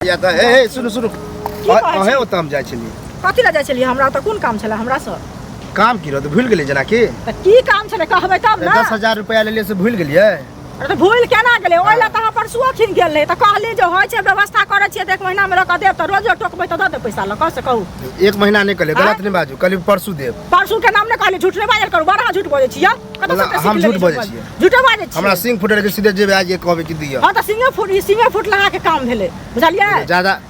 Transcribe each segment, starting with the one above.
या त ए सुनु सुनु अहे ओत हम जाय छलिए कथि ला जाय छलिए हमरा त कोन काम छला हमरा से काम की रह भूल गेलिए जना की त की काम छले कहबै तब ना 10,000 रुपया लेलिए से भूल गेलिए अरे भूल केना गेले ओइला त हम परसुओ खिन गेल रहे त कहली जे होय छै व्यवस्था करे छिए त 1 महीना में लक देब त रोज टोकबै त द दे पैसा ल कस कहू 1 महीना नहीं कहले गलत नहीं बाजू कल परसु देब परसु के नाम ने कहली झूठ नहीं बाजल करू बड़ा झूठ बोले छिए हम झूठ बोले छिए झूठ बाजे छिए हमरा सिंह फुटरे के सीधे जेबे आज ये कहबे कि दियो हां त सिंह फुट लगा के काम भेले बुझलिए ज्यादा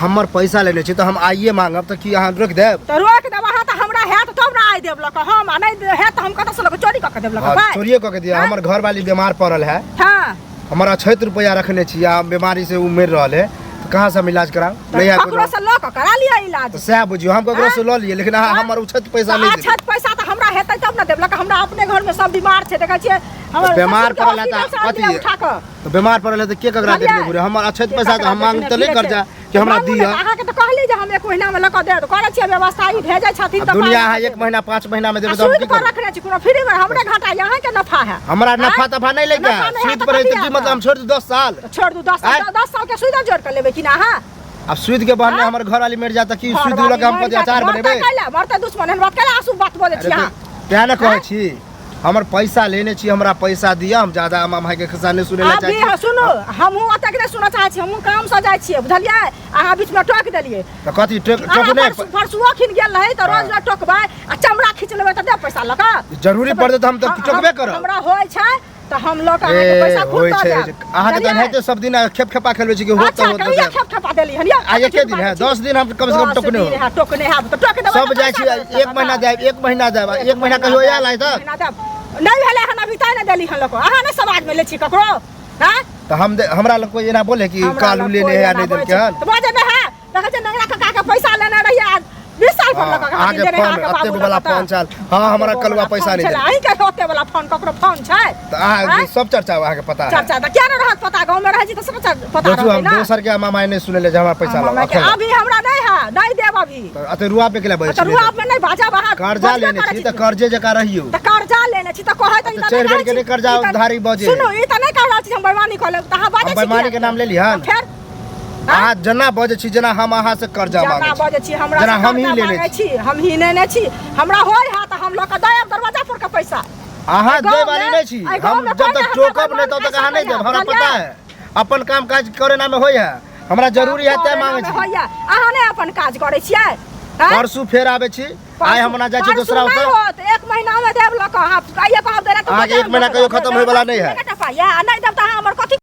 हमर पैसा लेने छी त हम आइए मांगब त की अहाँ रोक देब त रोक देब अहाँ त हमरा है त तब ना आइ देब लक हम आ नहीं है त हम कत से लक चोरी क के देब लक भाई चोरिए क के दिया हमर घर वाली बीमार पड़ल है हां हमारा 6 रुपया रखने छी आ बीमारी से उमर रहल है तो कहां से हम इलाज कराऊ नहीं है ककरो से लक करा लिया इलाज तो सह बुझियो हम ककरो से ल लिए लेकिन हमर उछत पैसा नहीं दे अच्छा पैसा त हमरा हेतै तब ना देब लक हमरा अपने घर में सब बीमार छै देखै छियै हमर बीमार पड़ल है त कथि तो बीमार पड़ल है तो के ककरा देबे बुरे हमर अच्छत पैसा त हम मांग त नहीं कर जा कि हमरा दिया अहाँ के त कहली जे हम 1 महीना में लक दे करे छियै व्यवस्था ई भेजै छथिन त दुनिया है 1 महीना 5 महीना में देबे त हम की कर रखने छी कोनो फ्री में हमरे घाटा यहां के नफा है हमरा नफा तफा नहीं लेगा सूद पर है तो की मतलब हम छोड़ दू 10 साल छोड़ दू 10 साल के सूद जोड़ कर लेबे कि ना हां अब सूद के बहाने हमर घर वाली मर जाता की सूद लगा हम पर अचार बनेबे मरते दुश्मन हम बात करे आंसू बात बोले छी हां क्या न कहै छी हमर पैसा लेने छी हमरा पैसा दिया हम ज्यादा हम के खिस्सा नहीं सुने ला चाहै छी अभी सुनो हमहु ओतक नहीं सुना चाहै छी हमहु काम से जाय छी बुझलिए अहाँ बीच में टोक देलिए त कथि टोकने परसुओ खिन गेल रहे त रोज टोकबै आ चमड़ा खींच लेबै त दे पैसा लका जरूरी पड़ते त हम त टोकबे करब हमरा होय छै त हम लोग अहाँ के पैसा खुद दे अहाँ के त है तो सब दिन खेपखेपा खेलबे छी कि होत अच्छा कहिया खेपखेपा देली हनिया आज के दिन है 10 दिन हम कम से कम टोकने हो टोकने है तो टोक देबै सब जाय छी 1 महीना जाय 1 महीना जाय 1 महीना कहियो आयल है त नहीं भेले हन अभी तय न देली हन लोग अहाँ ने समाज में ले छी ककरो हां त हमरा लोग कोई एना बोले कि कालू लेने है या नहीं देल के हन तो बाजे में है देखै छ नगरा काका के पैसा लेने रहिए 20 साल पर लगा आगे फोन अत्ते वाला 5 साल हां हमरा कलवा पैसा नहीं दे आई के होते वाला फोन ककरो फोन छै त अहाँ सब चर्चा अहाँ के पता है चर्चा त क्या न रहत पता गांव में रह जी त सब पता रहत हम दोसर के मामा ने सुने ले जे हमरा पैसा ला अभी हमरा नहीं है नहीं देब अभी अते रुआ पे केला बजे त रुआ पे नहीं भाजा बाहर कर्जा लेने छी त कर्जे जका रहियो त कर्जा लेने छी त कहै त चार बेर के कर्जा उधारी बजे सुनो ई त नहीं कहला छी हम बेईमानी कर ले त हां बाजे छी बेईमानी के नाम ले लिहन फिर अहाँ जना बजे छी जना हम अहाँ से कर्जा मांगे जना बजे छी हमरा जना हम ही लेने छी हम ही लेने छी हमरा होय है त हम लोग दया दरवाजा पर के पैसा अहाँ दे वाली नहीं छी हम जब तक टोकब नहीं तब तक अहाँ नहीं देब हमरा पता है अपन काम काज करे ना में होय है हमरा जरूरी है तै मांगे छी अहाँ नहीं अपन काज करे छियै परसू फेर आबे छी आइ हम ना जाय छी दूसरा होत 1 महीना में देब लक आप कहिए कहब दे आगे 1 महीना कहियो खत्म होय वाला नहीं है नहीं देब त हमर कथि